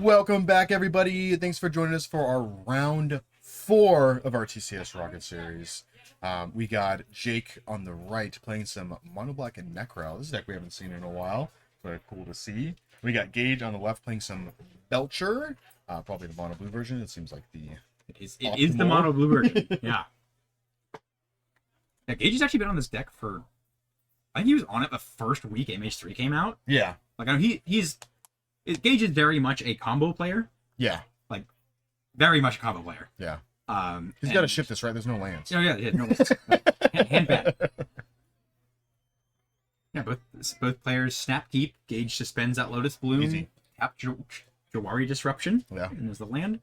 Welcome back, everybody. Thanks for joining us for our round 4 of our TCS Rocket series. We got Jake on the right playing some Mono Black and Necro. This is a deck we haven't seen in a while, but cool to see. We got Gage on the left playing some Belcher, probably the Mono Blue version. It seems like it is the Mono Blue version. Yeah. Yeah, Gage has actually been on this deck for, I think he was on it the first week MH3 came out. Yeah. Like, I mean, Gage is very much a combo player. Yeah. Like, very much a combo player. Yeah. He's got to ship this, right? There's no lands. Oh, yeah, no lands. hand bad. Yeah, both players snap keep. Gage suspends that Lotus Bloom. Easy. Tap Jawari Disruption. Yeah. And there's the land.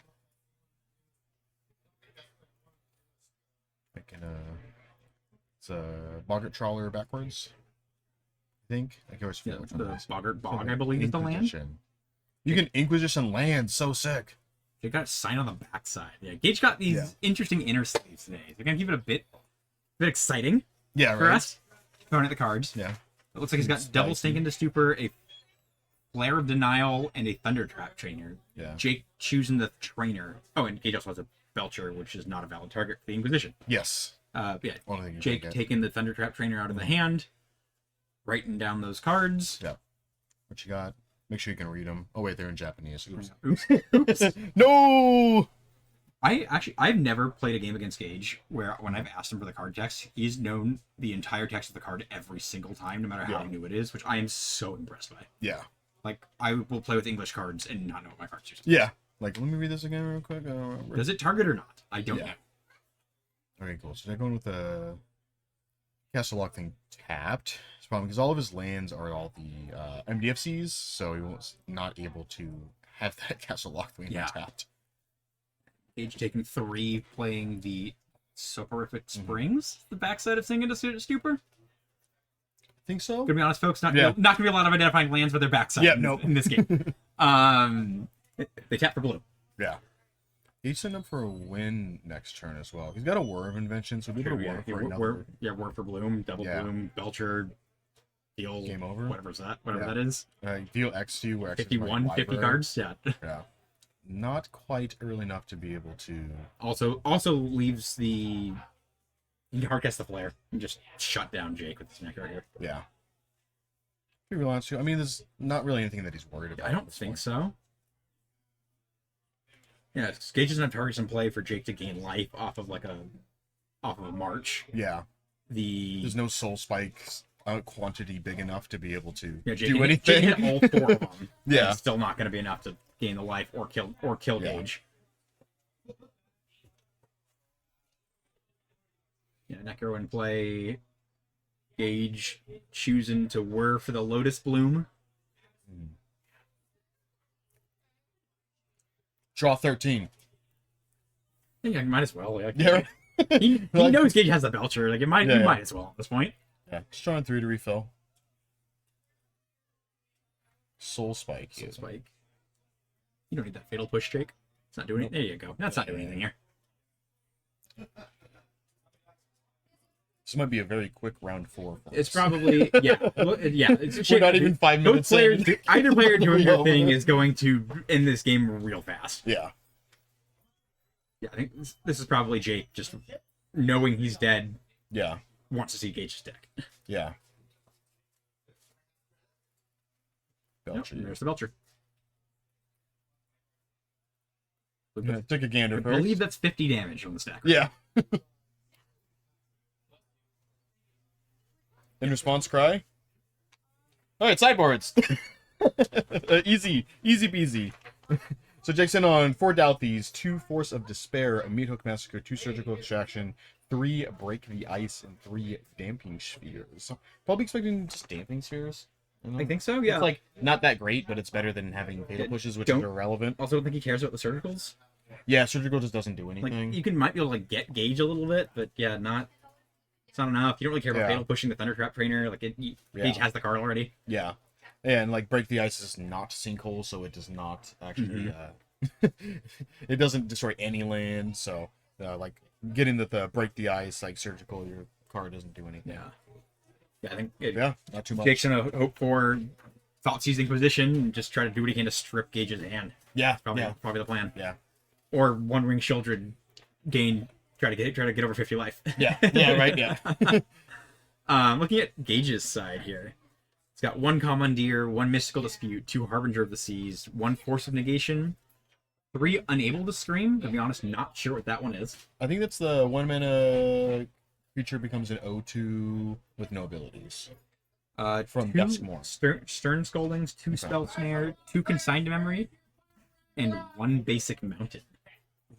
It's a Boggart Trawler backwards, I think. I can always forget which one it is. Boggart Bog, I believe, is the land. You can Inquisition land, so sick. They got a sign on the backside. Yeah, Gage got these interesting inner sleeves today. They're gonna keep it a bit exciting. Yeah, for right. us. Throwing at the cards. Yeah. It looks like he's got double Stink into Stupor, a Flare of Denial, and a Thunder Trap Trainer. Yeah. Jake choosing the trainer. Oh, and Gage also has a Belcher, which is not a valid target for the Inquisition. Yes. Yeah. Jake taking the Thunder Trap Trainer out of the hand, writing down those cards. Yeah. What you got? Make sure you can read them. Oh wait, they're in Japanese. Oops. Oops. No. I've never played a game against Gage where when I've asked him for the card text, he's known the entire text of the card every single time, no matter how new it is, which I am so impressed by. Yeah. Like, I will play with English cards and not know what my cards are. Yeah. Like, let me read this again real quick. Does it target or not? I don't know. Okay, cool. So they're going with the Castle Lock thing tapped. It's probably because all of his lands are all the MDFCs, so he was not able to have that Castle Lock thing tapped. Gage taking 3, playing the Soporific Springs, the backside of Sing into Stupor. I think so. Gonna be honest, folks, not gonna be a lot of identifying lands with their backside in this game. They tap for blue. Yeah. He's setting up for a win next turn as well. He's got a War of Invention, so we'll be able to work for another. Work for Bloom, double Bloom, Belcher, deal game over. Whatever that is. Deal X2 where 51, 50 cards. Yeah. Not quite early enough to be able to. Also leaves the. You can hardcast the Flare and just shut down Jake with this neck right here. Yeah. He wants to. I mean, there's not really anything that he's worried about. I don't think so. Yeah, Gage doesn't have targets in play for Jake to gain life off of a march. Yeah. There's no soul spikes quantity big enough to be able to do anything. Jake hit all 4 of them. Yeah. It's still not going to be enough to gain the life or kill Gage. Yeah, Necro in play. Gage choosing to whir for the Lotus Bloom. Draw 13. Yeah, might as well. Yeah. He knows Gage has the Belcher. Like, he might as well at this point. Yeah, just drawing 3 to refill. Soul Spike. Soul Spike. You don't need that Fatal Push, Jake. It's not doing it. There you go. That's not doing anything here. This might be a very quick round 4. It's probably We're not even 5 minutes. Either player doing their thing is going to end this game real fast. Yeah. Yeah, I think this is probably Jake just knowing he's dead. Yeah. Wants to see Gage's deck. Yeah. Belcher. There's the Belcher. Take a gander. I believe that's 50 damage on the stack. Yeah. In response, cry. All right, sideboards. Easy peasy. So Jake's in on 4 Douthies, 2 Force of Despair, a Meat Hook Massacre, 2 Surgical Extraction, 3 Break the Ice, and 3 Damping Spheres. Probably expecting just Damping Spheres. I think so, yeah. It's like not that great, but it's better than having Fatal Pushes, which are irrelevant. Also, don't think he cares about the Surgicals. Yeah, Surgical just doesn't do anything. Like, you might be able to get Gage a little bit, but yeah, it's not enough. You don't really care about Fatal Pushing the Thunder Trap Trainer. Like, Gage has the card already. Yeah. And, like, Break the Ice is not Sinkhole, so it does not actually, it doesn't destroy any land, so, like, getting the Break the Ice, like, Surgical, your card doesn't do anything. Yeah, I think not too much. Jake's gonna hope for thought seizing position and just try to do what he can to strip Gage's hand. Yeah, Probably the plan. yeah, Or One Ring Children gain, try to get over 50 life. yeah, right, yeah. Looking at Gage's side here. It's got 1 Commandeer, 1 Mystical Dispute, 2 Harbinger of the Seas, 1 Force of Negation, 3 Unable to Scream. To be honest, not sure what that one is. I think that's the 1 mana creature becomes an 0/2 with no abilities. From 2 Duskmoor. Stern Scoldings, 2 Spell Snare, 2 Consigned Memory, and 1 Basic Mountain.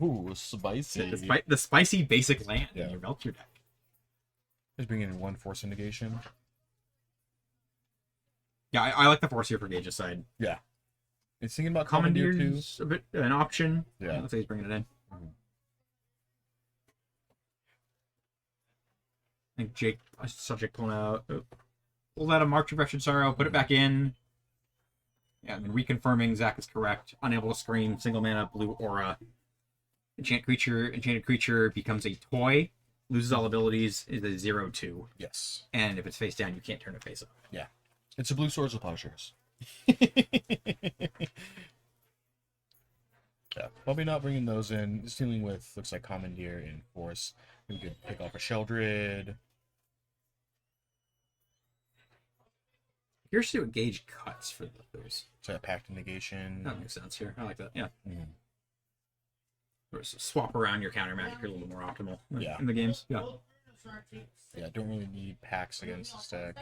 Ooh, spicy. The spicy basic land Yeah. in your Belcher deck. Just bringing in 1 Force of Negation. Yeah, I like the Force here for Gage's side. Yeah. It's thinking about Commandeer too. Commandier's a bit an option. Yeah. Let's say he's bringing it in. Mhm. I think Jake, subject pulling out. Pull out a March of Wretched Sorrow, put it back in. Yeah, and then reconfirming Zack is correct. Unable to Scream, single mana, blue aura. Enchanted creature becomes a toy, loses all abilities, is a 0/2. Yes. And if it's face down, you can't turn it face up. Yeah. It's a blue swords with plowshares. Yeah, probably not bringing those in. Just dealing with, looks like Commandeer and Force. We could pick off a Sheldred. Here's what Gage cuts for those. So Pact of Negation. That makes sense here. I like that. Yeah. Mhm. Or swap around your counter magic here a little more optimal Yeah. in the games. Yeah. Yeah, don't really need packs against this deck.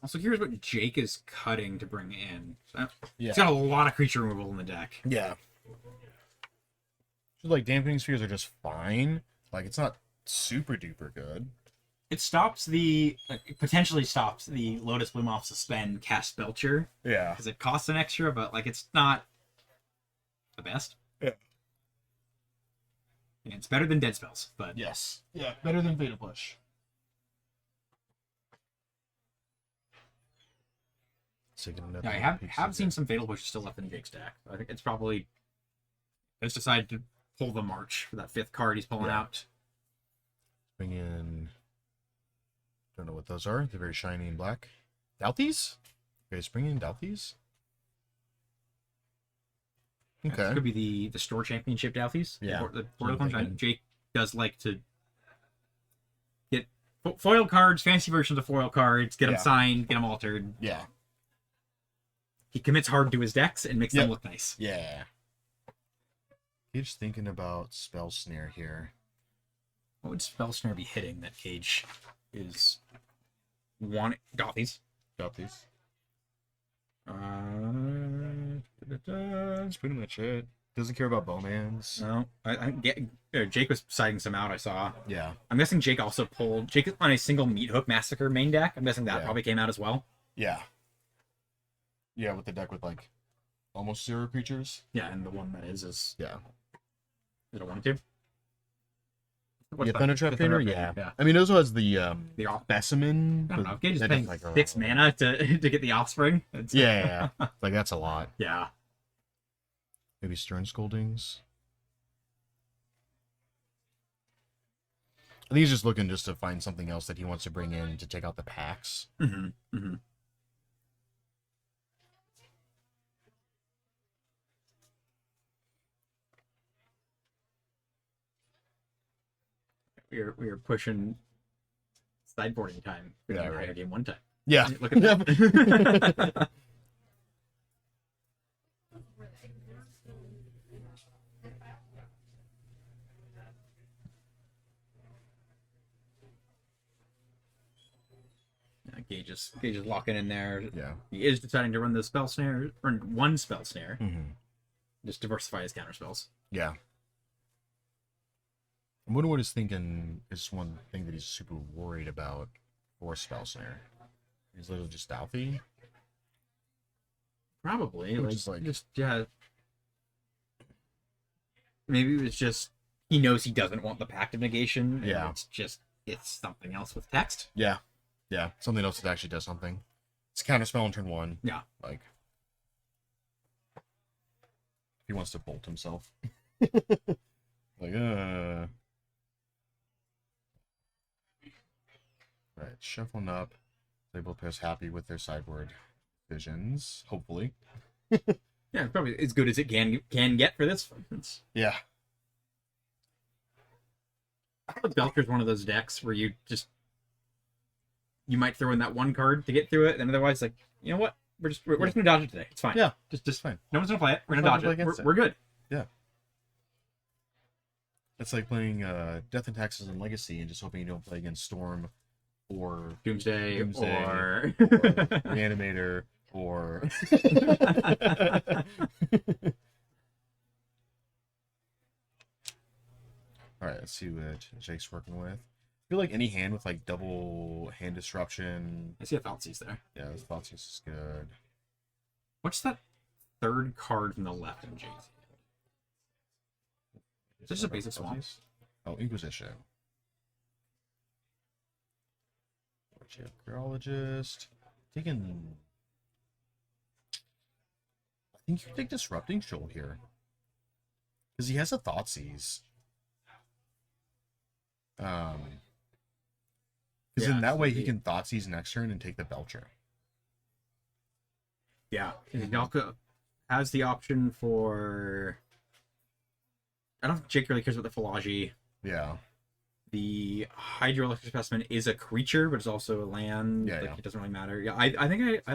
Also, here's what Jake is cutting to bring in. So, Yeah. He's got a lot of creature removal in the deck. Yeah. So, like, Dampening Spheres are just fine. Like, it's not super duper good. It stops it potentially stops the Lotus Bloom off suspend cast Belcher Yeah. because it costs an extra, but like it's not the best. Yeah. And it's better than Dead Spells, but Yes. Yeah, better than Fatal Push. yeah, I have seen some Fatal Pushes still left in Jake's deck. I think it's probably just decided to pull the March for that 5th card he's pulling out. Bring in. Don't know what those are. They're very shiny and black. Douthies? You guys bring in Douthies? This Okay. could be the store championship Douthies. Yeah. The Portal Function. Jake does like to get foil cards, fancy versions of foil cards, get them signed, get them altered. Yeah. He commits hard to his decks and makes them look nice. Yeah. You're just thinking about Spell Snare here. What would Spell Snare be hitting that Cage is one Douthies? Douthies. That's That's pretty much it. Doesn't care about Bowmans. No, Jake was citing some out. I saw. Yeah. I'm guessing Jake also pulled Jake is on a single Meat Hook Massacre main deck. I'm guessing that probably came out as well. Yeah. Yeah, with the deck with like almost 0 creatures. Yeah, and the one that is Yeah. it a 1/2? Yeah, Thunder Trap Trainer. Yeah. Yeah. I mean, it also has the The off. Specimen. I don't know. If Gage is that paying like 6 mana to get the offspring. Yeah. Like that's a lot. Yeah. Maybe Stern Scoldings. I think he's just looking just to find something else that he wants to bring in to take out the packs. Mm-hmm. Mm-hmm. We are pushing sideboarding time for the entire game one time. Yeah. Look at that. Gage is locking in there. Yeah. He is deciding to run the spell snare, run 1 spell snare, Mm-hmm. just diversify his counter spells. Yeah. I wonder what he's thinking is one thing that he's super worried about for Spell Snare. He's literally just Douthy. Probably. Like, Yeah. Maybe it's just he knows he doesn't want the Pact of Negation. Yeah. It's something else with text. Yeah. Yeah. Something else that actually does something. It's a counter spell on turn 1. Yeah. Like, he wants to bolt himself. Like, Right, shuffling up. They both players happy with their sideboard visions, hopefully. Yeah, probably as good as it can get for this. Yeah. I feel like Belcher's one of those decks where you might throw in that one card to get through it, and otherwise, like, you know what? We're just gonna dodge it today. It's fine. Yeah, just fine. No one's gonna play it. We're gonna dodge it. We're good. Yeah. It's like playing Death and Taxes and Legacy and just hoping you don't play against Storm or Doomsday. Or Reanimator or all right, let's see what Jake's working with. I feel like any hand with like double hand disruption. I see a Thoughtseize there. Yeah, this Thoughtseize is good. What's that third card from the left in Jake's? Is this a basic swamp? Oh, Inquisition. Archaeologist. Taking. I think you take Disrupting Shoal here. Because he has a Thoughtseize. Because in that way he can Thoughtseize next turn and take the Belcher. Yeah. And Yalka has the option for. I don't think Jake really cares about the Philology. Yeah. The Hydroelectric Specimen is a creature, but it's also a land. Yeah, It doesn't really matter. Yeah, I think I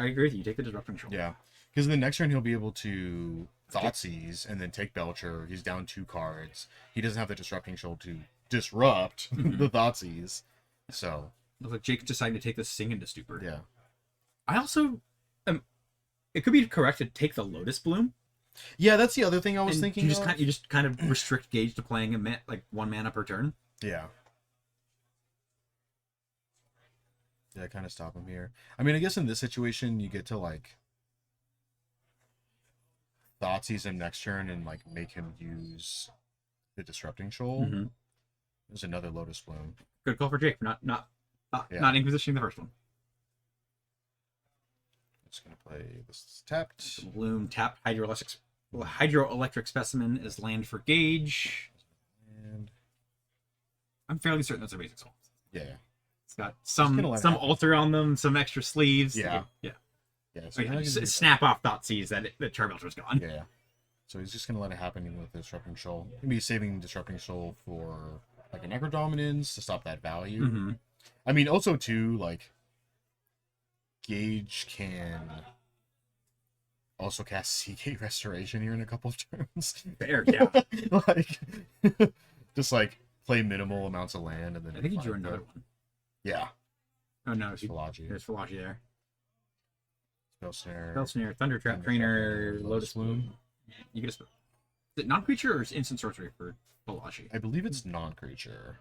agree with you. Take the Disrupting Shoal. Yeah. Because in the next turn he'll be able to Thoughtseize and then take Belcher. He's down 2 cards. He doesn't have the Disrupting Shoal to disrupt the Thoughtseize. So. Looks like Jake decided to take the Sing into Stupor. Yeah. I also. It could be correct to take the Lotus Bloom. Yeah, that's the other thing I was thinking. You just kind of restrict Gage to playing like 1 mana per turn. Yeah. Yeah, kind of stop him here. I mean, I guess in this situation, you get to, like, Thoughtseize him next turn and, like, make him use the Disrupting Shoal. Mm-hmm. There's another Lotus Bloom. Good call for Jake for not Inquisitioning the first one. Just going to play this tapped. Bloom, tapped Hydroelectric Specimen is land for Gage. And I'm fairly certain those are basic swamps. yeah. It's got some altar on them, some extra sleeves. Yeah. Yeah. So snap off Thoughtseize that Charbelcher's gone. Yeah. So he's just going to let it happen with the Disrupting Shoal. Maybe saving Disrupting Shoal for, like, a Necrodominance to stop that value. Mm-hmm. I mean, also, too, like, Gage can also cast Seagate Restoration here in a couple of turns. Fair, yeah. Like, just, like, play minimal amounts of land and then. I think he drew another one. Yeah. Oh no, There's Philology. There's Philology there. Spell Snare, Thunder Trap Trainer, Lotus Bloom. You get a. Is it non-creature or is instant sorcery for Philology? I believe it's non-creature,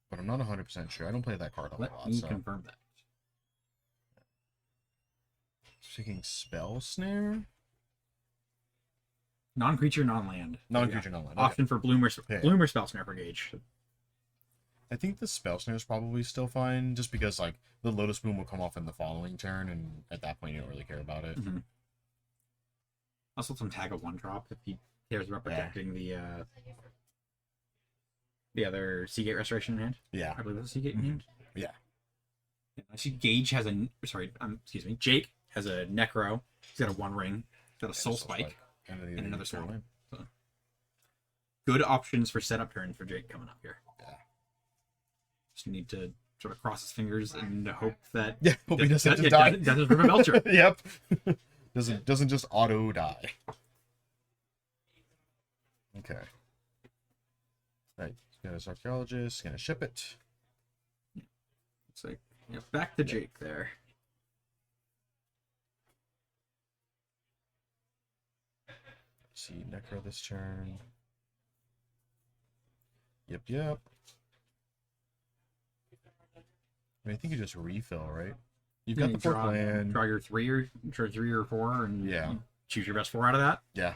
but I'm not 100% sure. I don't play that card a lot. Let me confirm that. Taking Spell Snare? Non-creature, non-land. Non-creature, non-land. Option for Bloomer Spell Snare for Gage. I think the Spell Snare is probably still fine, just because, like, the Lotus Bloom will come off in the following turn, and at that point you don't really care about it. Mm-hmm. Also, some tag a 1-drop if he cares about protecting the other Seagate Restoration in hand. Yeah. I believe it's a Seagate in hand. Yeah. I see Gage has Jake has a Necro. He's got a 1-ring. He's got a Soul Spike. And another Swamp. So, good options for setup turns for Jake coming up here. Yeah. Just need to sort of cross his fingers and hope that hope he doesn't just die. Doesn't rip a Belcher. Yep. doesn't just auto die. Okay. Right. Got his archaeologist. Gonna ship it. It's like back to Jake there. See Necro this turn. Yep. I think you just refill, right? You've got the 4th land. Draw your 3 or 4, and you choose your best 4 out of that. Yeah.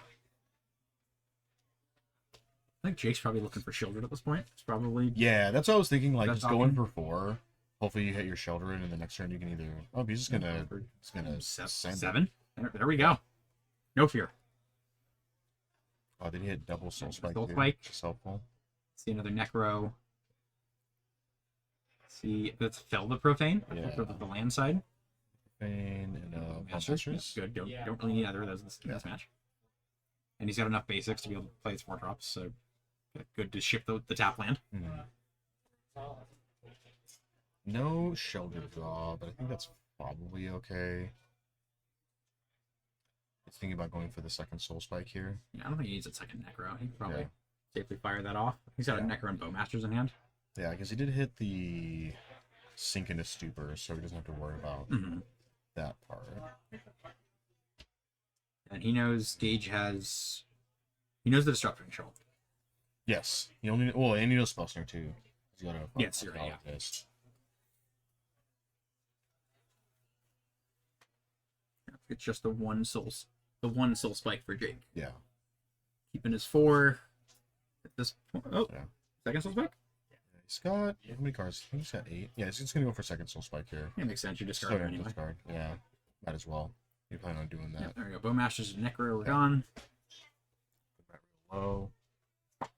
I think Jake's probably looking for Shieldred at this point. It's probably that's what I was thinking. Like, just going option. for 4. Hopefully, you hit your Shieldred, and the next turn you can either. Oh, he's just gonna. It's gonna 7. There we go. No fear. Oh, did he hit double Soul Spike? Soul Spike. Which is helpful. See another Necro. See, that's Fell the Profane for Yeah. the land side. Profane and Masters. Masters. Good. Don't really need either of those in this match. And he's got enough basics to be able to play his 4-drops, so good to ship the tap land. No Shelter draw, but I think that's probably okay. He's thinking about going for the second Soul Spike here. Yeah, I don't think he needs a second Necro. He can probably Yeah. safely fire that off. He's got a Necro and Bowmasters in hand. Yeah, because he did hit the Sink into Stupor, so he doesn't have to worry about that part. And he knows Gage has... He knows the Disruptor Control. Yes. He only and he knows Spellslinger too. He's got a Yes, you're right, yeah. list. It's just the one soul spike for Jake. Yeah. Keeping his 4 at this point. Oh, Yeah. second soul spike? He's got how many cards? I think he's got 8. Yeah, he's just gonna go for second Soul Spike here. It makes sense. You discard it anyway. Discard. Yeah. Might as well. You plan on doing that. Yeah, there we go. Bowmasters and Necro are gone. Low. That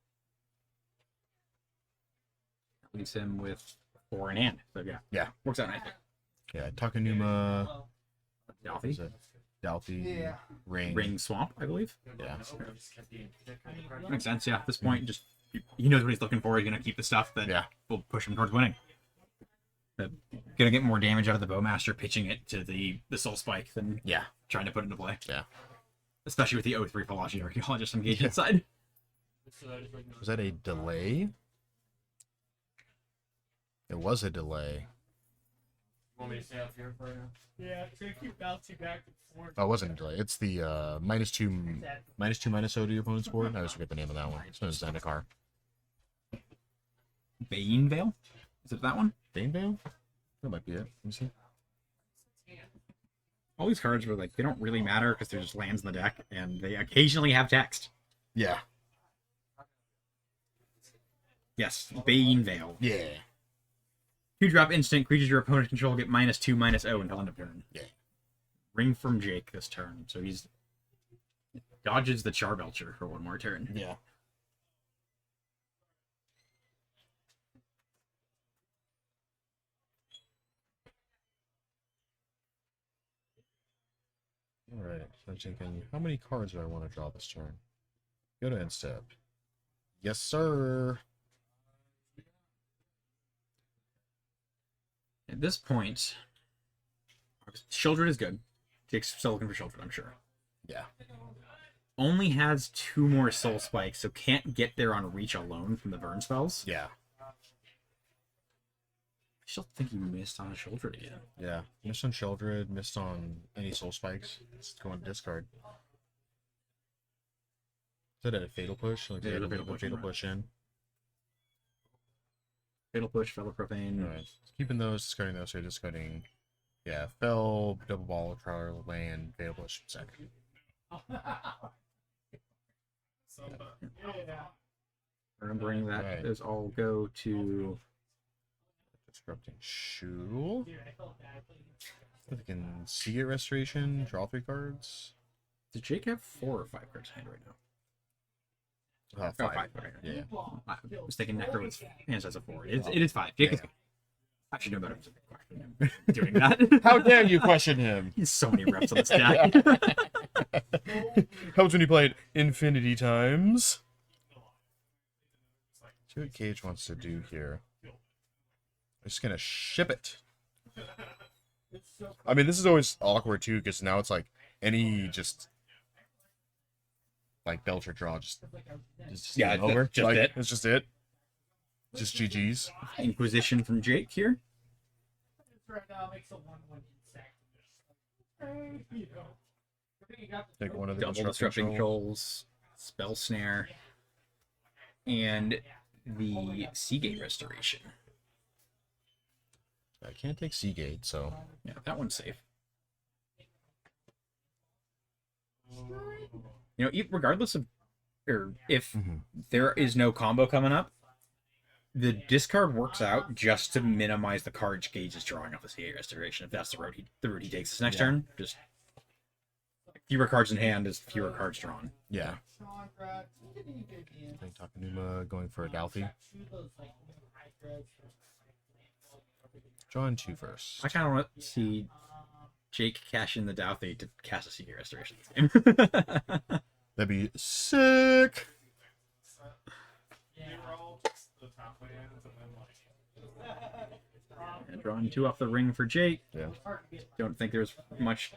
leaves him with 4 in hand. So yeah, works out nicely. Yeah, Takanuma, Dalthy. Dalthy, Ring. Ring Swamp, I believe. Yeah. Makes sense. Yeah, at this point, just he knows what he's looking for. He's gonna keep the stuff that will push him towards winning. Gonna get more damage out of the Bowmaster pitching it to the Soul Spike than trying to put it into play. Yeah. Especially with the 0-3 Philology Archaeologist engaged inside. Was that a delay? It was a delay. Want me to stay up here for now? Yeah, it's gonna keep bouncing back and forth. Oh, it wasn't a delay. It's the -2/-0 to your opponent's board. I always forget the name of that one. It's known as Zendikar. Bane Veil? Is it that one? Bane Veil? That might be it. Let me see. All these cards were like, they don't really matter because they're just lands in the deck, and they occasionally have text. Yeah. Yes, Bane Veil. Yeah. 2-drop instant, creatures your opponent control get -2/-0 until end of turn. Yeah. Ring from Jake this turn, so he's dodges the Charbelcher for 1 more turn. Yeah. Alright, so I'm thinking, how many cards do I want to draw this turn? Go to end step. Yes, sir. At this point, Children is good. Jake's still looking for Children, I'm sure. Yeah. Only has 2 more Soul Spikes, so can't get there on reach alone from the burn spells. Yeah. I still think he missed on a Children again. Yeah. Missed on Sheldred, missed on any Soul Spikes. It's going to discard. Is that a Fatal Push? Like, Yeah, fatal push in. Fatal Push, Fellow Profane. Alright. Keeping those, discarding those, so you're discarding. Yeah, Fell, Double Ball, Trial, Land, Fatal Push, second. Remembering that Right. those all go to... Disrupting Shoe. I can see it Restoration, draw 3 cards. Does Jake have 4 or 5 cards in hand right now? 5. Oh, 5. Right. Yeah. I was thinking Necro was hands as a 4. It is 5. Jake is good. I should know better to question him doing that. How dare you question him? He's so many reps on this deck. Helps when you play it infinity times. See what Cage wants to do here. I'm just gonna ship it. I mean, this is always awkward too, because now it's like any just like Belcher draw, just Yeah, game over. just Like, it. It's just it. Just GG's. Inquisition from Jake here. Take one of the Double Disrupting Controls, Spell Snare, and the Seagate Restoration. I can't take Seagate, so Yeah, that one's safe. You know, regardless of, or if there is no combo coming up, the discard works out just to minimize the cards Gage is drawing off the Seagate Restoration. If that's the route he takes this next turn, just fewer cards in hand is fewer cards drawn. yeah. I think Takanuma going for a Dalthy. Drawing 2 first. I kind of want to see Jake cash in the Douthie to cast a Secret Restoration this game. That'd be sick. And drawing 2 off the ring for Jake. Yeah. Don't think there's much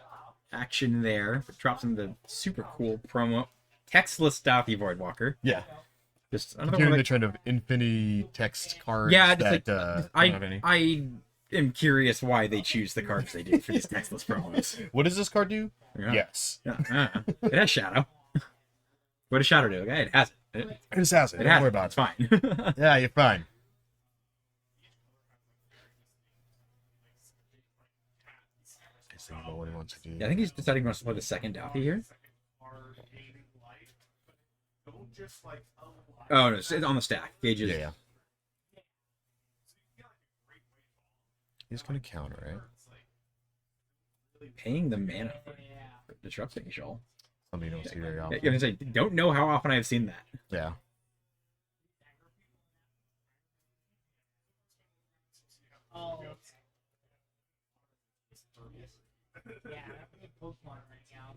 action there. But drops in the super cool promo. Textless Douthie Voidwalker. Yeah. Just another Continuing one the trend of infinity text cards. Yeah, that, just don't have any. I am curious why they choose the cards they do for these textless promos. What does this card do? Yeah. Yes. Yeah. It has shadow. What does shadow do? Okay, it has it. It just has it. It Don't has worry it. about It's fine. Yeah, you're fine. He's thinking about what he wants to do. Yeah, I think he's deciding he wants to play the second Douthie here. Oh, no, it's on the stack. Gauges. Yeah. He's gonna counter, right? Paying the mana for disrupting Shoal. Something you don't see very often. Yeah, I don't know how often I've seen that. Yeah. Oh. Yeah, Pokemon right now.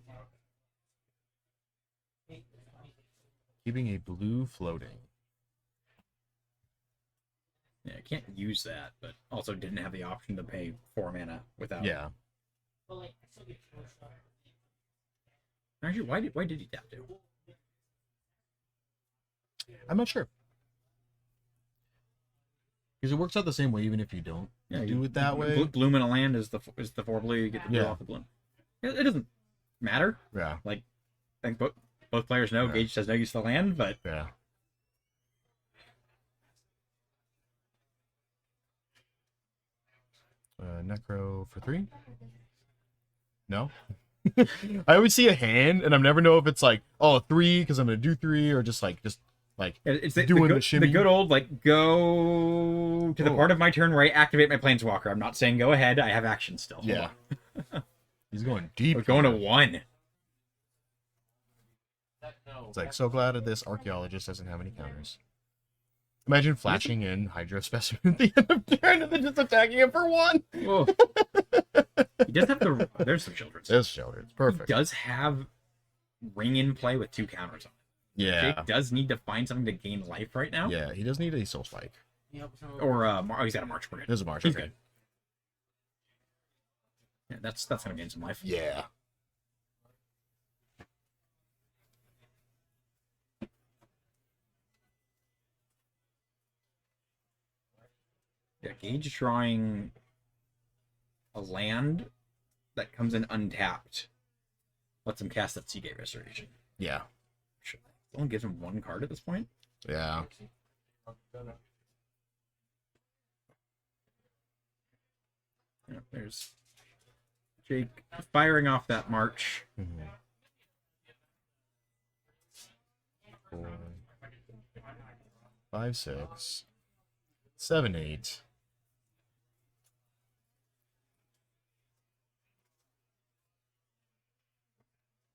Keeping a blue floating. Yeah, I can't use that, but also didn't have the option to pay 4 mana without. Yeah. Actually, why did he tap to? I'm not sure. Because it works out the same way even if you don't do it that way. Bloom in a land is the 4 blue. You get the blue off the bloom. It doesn't matter. Yeah. Like, I think both players know Gage has no use for the land, but Yeah. Necro for 3? No? I always see a hand, and I never know if it's like, oh, 3 because I'm gonna do 3, or just like it's doing the the shimmy. good old like go to the part of my turn where I activate my planeswalker. I'm not saying go ahead. I have action still. Hold Yeah. on. He's going deep. We're going to 1. It's like, so glad that this archaeologist doesn't have any counters. Imagine flashing in Hydro Specimen at the end of turn and then just attacking him for 1. Whoa. He does have the. There's some children. There's shelter. It's perfect. He does have ring in play with 2 counters on it. Yeah. Jake does need to find something to gain life right now. Yeah, he does need a soul spike. Or he's got a March Brigade. There's a March. He's Okay. good. Yeah, that's gonna gain some life. Yeah. Yeah, Gage drawing a land that comes in untapped. Lets him cast that Seagate Restoration. Yeah. It only gives him 1 card at this point. Yeah. Yeah, there's Jake firing off that March. Mm-hmm. 4, 5, 6, 7, 8.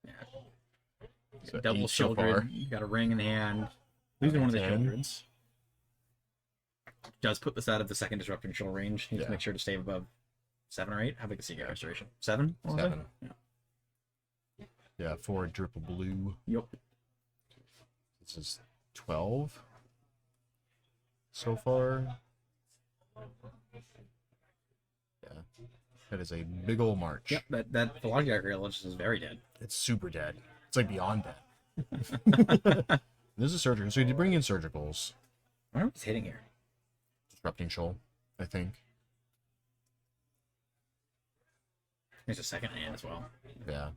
Yeah. So Double 8 so Children. far. You got a ring in hand. Losing one of the 10. Childrens. Does put this out of the second Disrupting Chill range. Needs to Yeah. make sure to stay above 7 or 8. How big is Seagate Restoration? 7? What was it? 7. Yeah. Yeah, 4 drip of blue. Yep. This is 12 so far. Yeah. That is a big old march. Yep, that the Logic Archaeologist is very dead. It's super dead. It's like beyond dead. This is surgical. So you bring in surgicals. I wonder what he's hitting here. Disrupting Shoal, I think. There's a second hand as well. Yeah.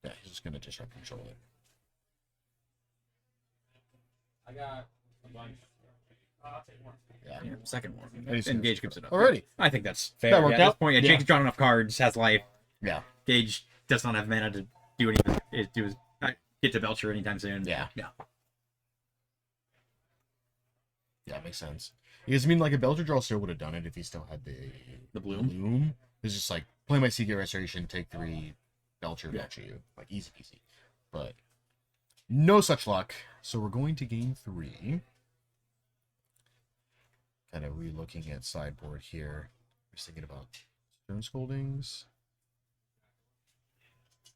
Yeah, he's just gonna Disrupting Shoal it. I got a bunch. Yeah. Yeah, second one. And he's And Gage gives it up. Already. I think that's fair. That worked At this out. point, Yeah. Jake's drawn enough cards, has life. Yeah. Gage does not have mana to do anything. Get to Belcher anytime soon. Yeah. Yeah. Yeah, makes sense. Because I mean, like a Belcher draw still would have done it if he still had The bloom. bloom. It's just like play my Seagate Restoration, take 3, Belcher, Yeah. Belcher you, like easy peasy. But no such luck. So we're going to game 3. kind of re-looking at sideboard here. I was thinking about Stone Scoldings.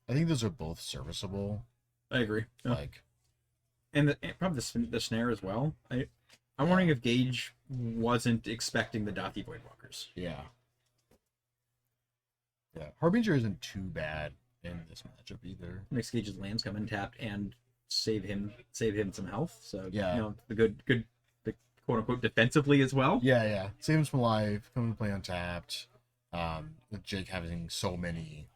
I think those are both serviceable. I agree. Yeah. Like, and probably the snare as well. I'm wondering if Gage wasn't expecting the Dathi Voidwalkers. yeah. Yeah. Harbinger isn't too bad in this matchup either. Makes Gage's lands come in tapped and save him some health. So Yeah. you know, the quote unquote defensively as well. Yeah, yeah. Save him some life, come and play untapped. With Jake having so many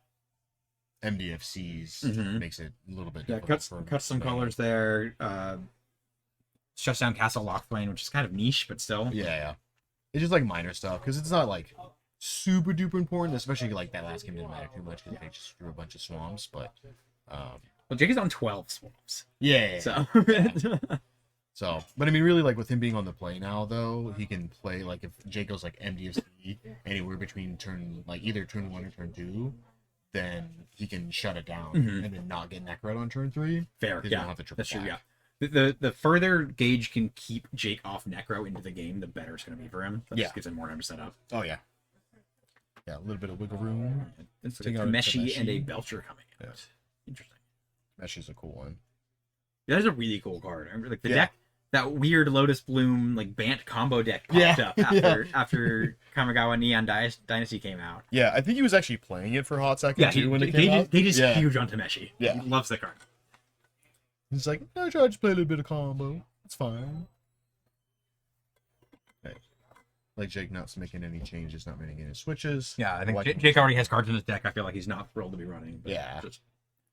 MDFCs makes it a little bit difficult. Cuts some colors there. Shuts down Castle Lockthwain, which is kind of niche, but still. Yeah, yeah. It's just like minor stuff because it's not like super duper important, especially like that last game didn't matter too much because they just threw a bunch of swamps. But well, Jake is on 12 swamps. yeah. So. So, but I mean, really, like with him being on the play now, though, he can play like if Jake goes like MDFC anywhere between either turn 1 or turn 2, then he can shut it down and then not get Necrod on turn 3. Fair, Yeah, yeah, don't have to triple that's true. back. Yeah, the further Gage can keep Jake off Necro into the game, the better it's going to be for him. That just gives him more time to set up. Oh yeah. Yeah, a little bit of wiggle room. It's like a Meshi and a Belcher coming out. Yeah. Interesting. Meshi's a cool one. That is a really cool card. I remember, like the deck, that weird Lotus Bloom like Bant combo deck popped up after Kamigawa Neon Dynasty came out. Yeah, I think he was actually playing it for a hot second too when it came out. Gage is huge on Tameshi. Yeah. He loves the card. He's like, no, I just play a little bit of combo. It's fine. Okay. Like Jake not making any changes, not making any switches. Yeah, I think Jake already has cards in his deck. I feel like he's not thrilled to be running. But Yeah.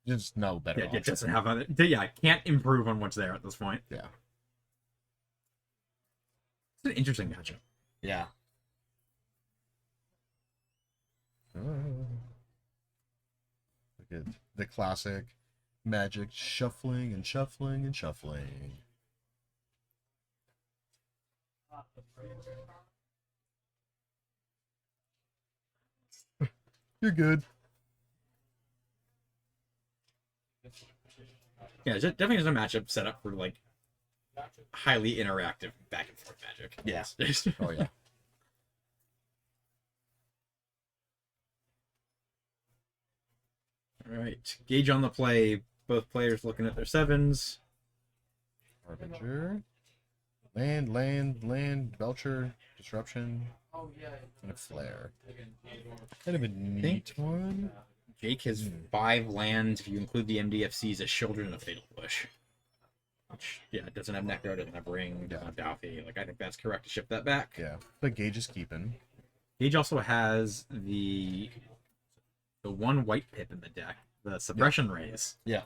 Just no better. Yeah, doesn't have other. Yeah, can't improve on what's there at this point. Yeah. It's an interesting matchup. Yeah. Look at the classic Magic shuffling and shuffling and shuffling. You're good. Yeah, it definitely is a matchup set up for like highly interactive back and forth Magic. Yeah. Oh yeah. All right, Gage on the play. Both players looking at their 7s. Harbinger. Land, Belcher, Disruption, and a Flare. Kind of a neat one. Jake has 5 lands if you include the MDFCs as Children of Fatal Push. Which, it doesn't have Necro, doesn't have Ring, doesn't have Daffy. Like, I think that's correct to ship that back. Yeah, but Gage is keeping. Gage also has the one white pip in the deck, the Suppression Rays. Yeah.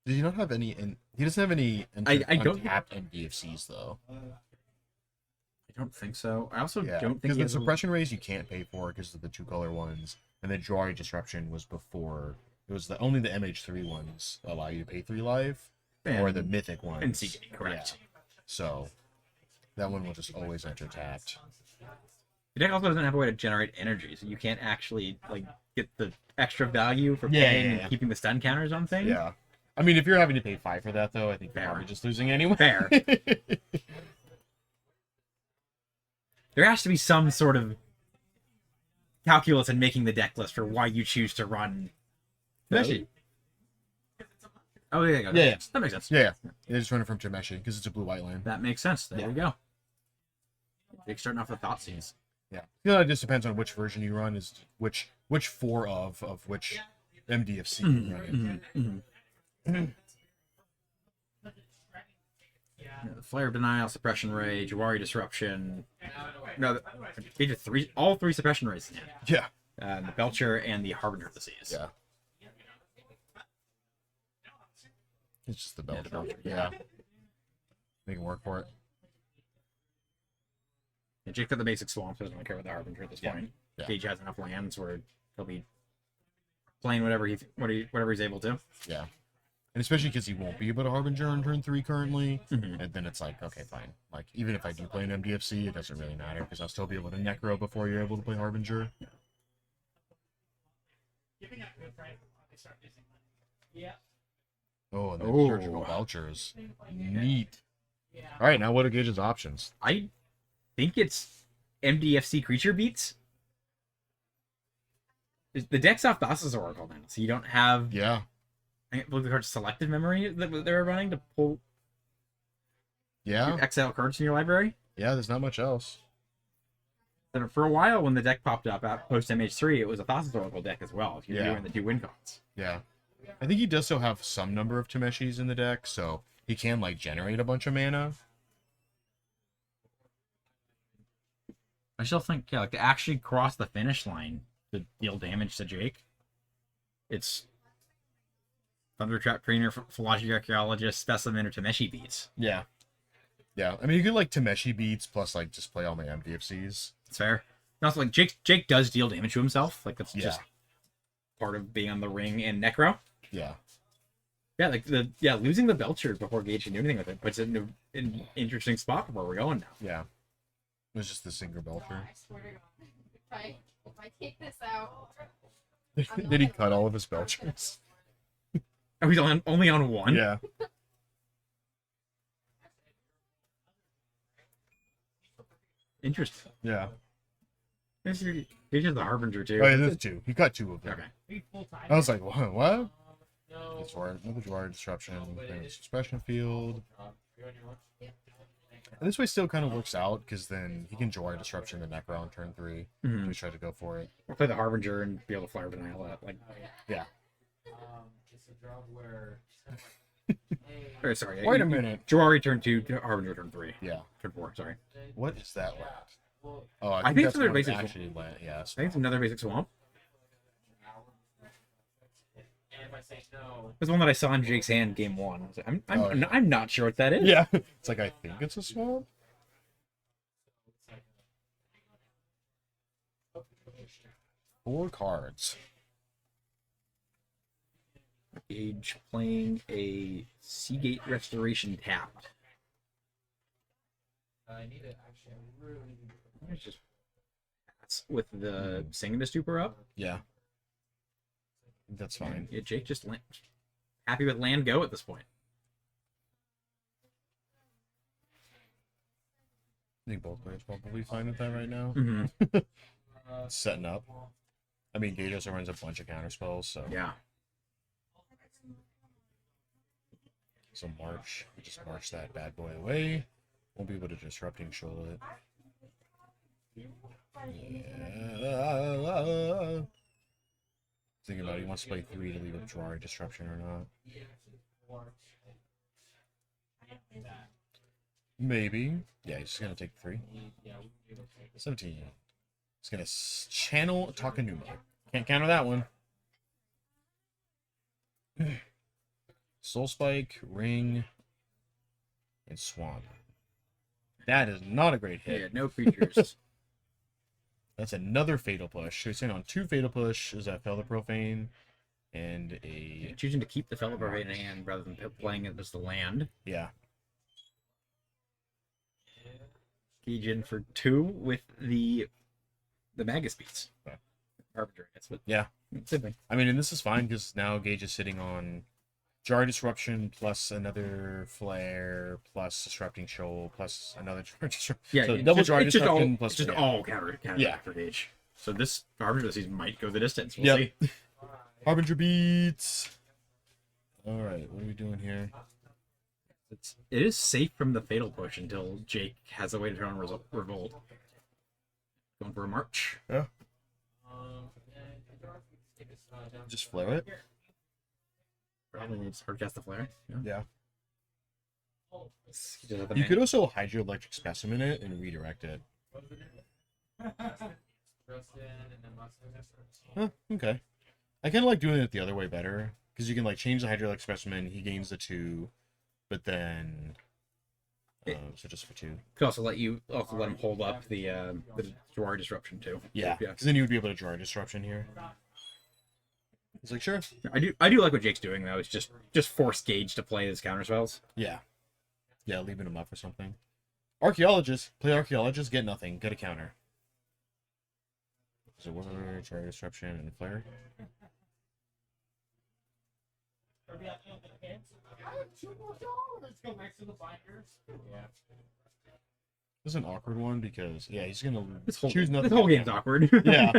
Does he not have any? He doesn't have any. I don't untapped MDFCs though. I don't think so. I also don't think because he the has suppression rays you can't pay for because of the 2-color ones, and the Jawari Disruption was before. It was only the MH3 ones allow you to pay 3 life, or the mythic ones. And Seagate, correct. Yeah. So that one will just always enter tapped. The deck also doesn't have a way to generate energy, so you can't actually like get the extra value for paying and keeping the stun counters on things. Yeah. I mean, if you're having to pay 5 for that, though, I think you're probably just losing anyway. Fair. There has to be some sort of calculus in making the deck list for why you choose to run. Meshi. Oh, yeah. That makes sense. Yeah. They just run it from Jameshi because it's a blue-white land. That makes sense. There we go. Jake starting off with Thoughtseize. Yeah. It just depends on which version you run, is which 4 of which MDFC you run. The Flare of Denial, Suppression Ray, Jawari Disruption. No, they did all 3 Suppression Rays in hand. Yeah. The Belcher and the Harbinger of the Seas. Yeah. It's just the Belcher. Belcher, Yeah. They can work for it. Yeah, Jake got the basic swamp, so doesn't really care about the Harbinger at this point. Yeah. Gage has enough lands where he'll be playing whatever he's able to. Yeah. And especially because he won't be able to Harbinger on turn 3 currently. And then it's like, okay, fine. Like, even if I do play an MDFC, it doesn't really matter because I'll still be able to Necro before you're able to play Harbinger. Yeah. Oh, and the Oh. surgical Belcher is neat. All right, now what are Gage's options? I think it's MDFC creature beats. The deck's off Thassa's Oracle now, so you don't have Yeah, I believe the card's selective memory that they were running to pull yeah, exile cards from your library. yeah. There's not much else. And for a while, when the deck popped up at post MH3, it was a Thassa's Oracle deck as well. If you're Yeah. doing the 2 win cons. Yeah, I think he does still have some number of Tameshis in the deck, so he can like generate a bunch of mana. I still think, yeah, like to actually cross the finish line to deal damage to Jake, it's Thundertrap Trainer, Philology Archaeologist, Specimen, or Tameshi beats. Yeah, yeah. I mean, you could like Tameshi beats plus like just play all my MDFCs. It's fair. And also, like Jake does deal damage to himself. Like that's Yeah. just part of being on the ring and Necro. Yeah, Yeah, like losing the Belcher before Gage can do anything with it puts it in an interesting spot where we're going now. yeah. It was just the single Belcher. I swear to God, if I take this out, Did he cut all of his Belchers? Are we only on one? Yeah. Interesting. Yeah. Gage is the Harbinger too. Oh, yeah, there's 2. He cut 2 of them. Okay. I was like, what? No. It's another Dwyer disruption, expression field. And this way still kind of works out because then he can Dwyer disruption the Necro on turn 3. Mhm. We try to go for it. We'll play the Harbinger and be able to flare denial that. Like, Yeah. It's a job where. or sorry. Wait a minute. Jawari turn 2, Harbinger turn 3. Yeah. Turn 4, sorry. What is that land? Oh, I think it's that's another one basic- actually land. Yeah. I think it's another basic swamp. And if I say no, It's one that I saw in Jake's hand game 1. I was like, Oh, yeah. I'm not sure what that is. Yeah. It's like I think it's a swamp. Four cards. Gage playing a Seagate Restoration tapped. I need it. Actually, I really need it. It's just pass with the Singing to Stupor up. Yeah. That's fine. Yeah, Jake just happy with land go at this point. I think both players probably fine with that right now. Mm-hmm. Setting up. I mean, Gage also runs a bunch of counter spells, so Yeah. so march. We just march that bad boy away. Won't be able to disrupting shoal it. Yeah. Thinking about it, he wants to play 3 to leave a draw disruption or not. Maybe. Yeah, he's just gonna take 3. 17. He's gonna channel Takanuma. Can't counter that one. Soul Spike, Ring, and Swamp. That is not a great hit. Yeah, no creatures. That's another Fatal Push. So he's sitting on 2 Fatal Push. Is that Fellow Profane? And a... Choosing to keep the Fellow Barbarian in hand rather than playing it as the land. Yeah. Gage in for 2 with the Magus Beats. Yeah. Harbinger, that's what. Yeah. Same thing. I mean, and this is fine because now Gage is sitting on Jar Disruption plus another Flare plus Disrupting Shoal plus another Jar Disruption. Yeah, So it's double just, Jar it's just all, Disruption plus... it's just yeah. all counter Yeah. for Gage. So this Harbinger this season might go the distance. We'll Yep. see. Harbinger beats. All right, what are we doing here? It is safe from the Fatal Push until Jake has a way to turn on Revolt. Going for a march. Yeah. Just flare it. Probably needs hard cast the flare. Yeah. Yeah. He does have the You mana. could also Hydroelectric Specimen it and redirect it. Huh, okay. I kind of like doing it the other way better because you can like change the Hydroelectric Specimen. He gains the 2, but then so just for 2. Could also let him hold up the Jawari Disruption too. Yeah, Yeah. because then you would be able to draw a disruption here. He's like, sure. I do like what Jake's doing though. It's just force Gage to play his counter spells. Yeah. Yeah, leaving him up or something. Archaeologist. Play Archaeologist, get nothing. Get a counter. So we're try disruption and flare. Or be like, oh, the kids. I have $2 more. Go back to the binders. Yeah. This is an awkward one because he's gonna This whole, choose nothing. this whole game's awkward. Yeah.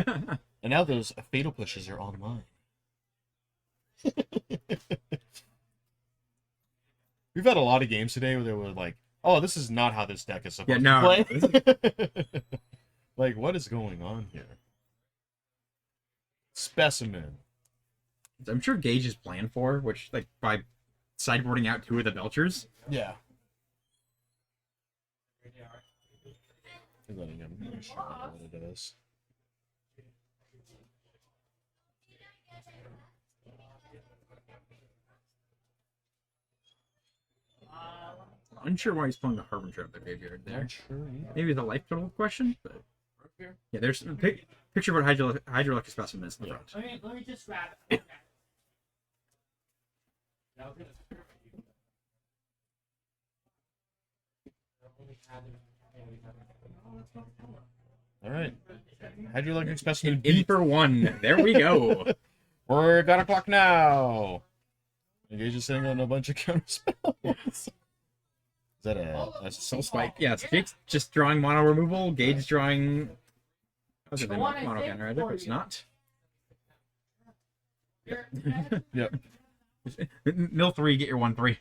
And now those fatal pushes are all mine. We've had a lot of games today where they were like, "Oh, this is not how this deck is supposed to play." Like, what is going on here? Specimen. I'm sure Gage is planned for, which, like, by sideboarding out 2 of the Belchers. Yeah. Letting him show what it is. Unsure why he's pulling the Harbinger of the graveyard there. Not sure either. Maybe the life total question, but yeah, there's picture about hydroelectric specimens in the front. Let me just grab it. All right. Hydroelectric specimen In for 1. There we go. We're got a clock now. Engage is sitting on a bunch of counter spells. Is that a Soul Spike. Yeah, it's Jake's just drawing mono removal. Gage drawing other than mono counter magic, but it's not. Yep. Mill 3, get your 1/3.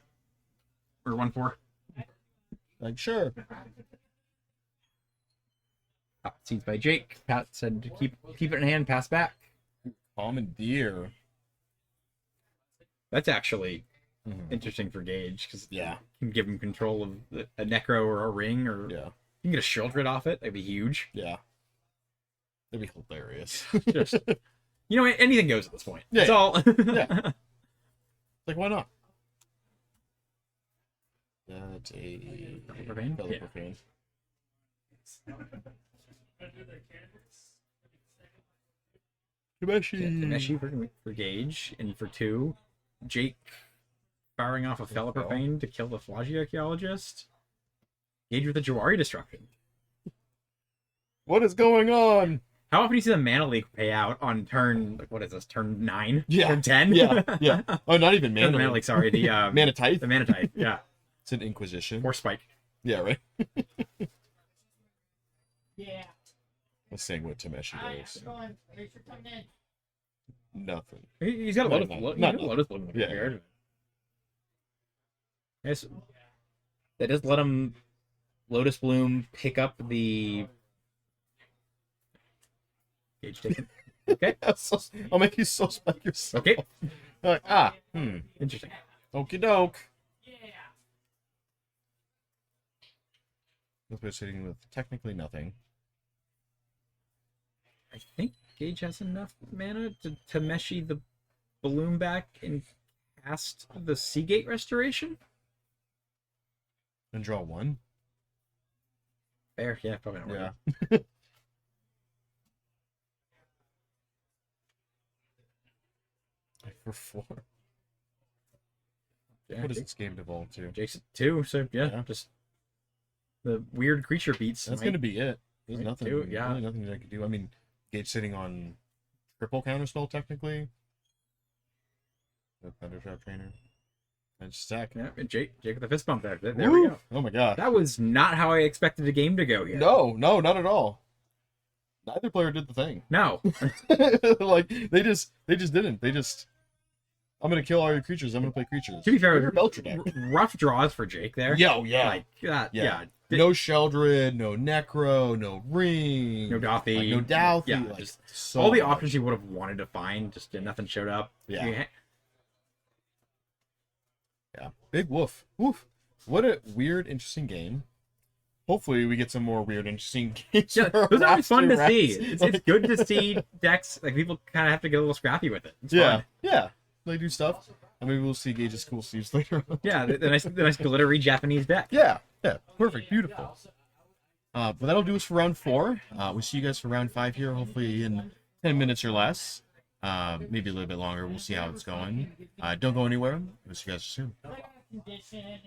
Or 1/4. Like, sure. Seeds by Jake. Pat said to keep it in hand, pass back. Commandeer. That's actually interesting for Gage, because you can give him control of a Necro or a Ring, or you can get a Shieldred off it. That'd be huge. Yeah. That'd be hilarious. Just, you know, anything goes at this point. Yeah. It's all. Yeah. Like, why not? That's a Profane? Belcher Yeah. Profane. Kameshi for Gage, and for 2, Jake firing off a Fella Profane to kill the Flaggy Archaeologist. Gage with a Jawari Destruction. What is going on? How often do you see the Mana Leak pay out on turn, like, what is this, turn 9? Yeah. Turn 10? Yeah. Oh, not even Mana Mana. Leak, sorry. The Mana Tithe? The Mana Tithe, yeah. It's an Inquisition. Or Spike. Yeah, right? Yeah. Let's see what Tameshi does. Thanks for coming in. Nothing. He's got a Lotus Not- Bloom. not- Lotus Bloom in the yeah. graveyard. Yes. That does let him Lotus Bloom pick up the Gage taken. Okay. I'll make you so spike yourself. Okay. Like, Interesting. Okie doke. Yeah. We're sitting with technically nothing. I think Gage has enough mana to Meshi the balloon back and cast the Seagate Restoration. And draw 1. Fair, yeah, probably not. Yeah. Working. For 4. Yeah, What does Jake- this game devolve to? Jake's 2, so yeah, just the weird creature beats. That's might- going to be it. There's might nothing. do it, yeah. Really nothing that I could do. I mean, Gage sitting on triple counterspell technically. The Thundertrap Trainer. And Zack. Yeah, and Jake with the fist bump there. There we Woo! go. Oh my god. That was not how I expected the game to go here. No, not at all. Neither player did the thing. No. Like they just didn't. They just I'm gonna kill all your creatures. I'm gonna play creatures. To be fair, Your Belcher deck. rough draws for Jake there. Yeah, Like that. Yeah. Yeah. No Sheldred, no Necro, no Ring, No Douthy. like, no Douthy. Yeah, like, just so all the much. options you would have wanted to find, just nothing showed up. Yeah. Yeah, big woof. Woof. What a weird, interesting game. Hopefully, we get some more weird, interesting games. Yeah, for those are last fun two to see. rounds. It's good to see decks, like, people kind of have to get a little scrappy with it. It's Yeah, fun. yeah. They do stuff. And maybe we'll see Gage's cool sleeves later on. Yeah, the nice glittery Japanese deck. Yeah, perfect, beautiful. But that'll do us for round 4. We'll see you guys for round 5 here, hopefully in 10 minutes or less. Maybe a little bit longer. We'll see how it's going. Don't go anywhere. We'll see you guys soon. Condition and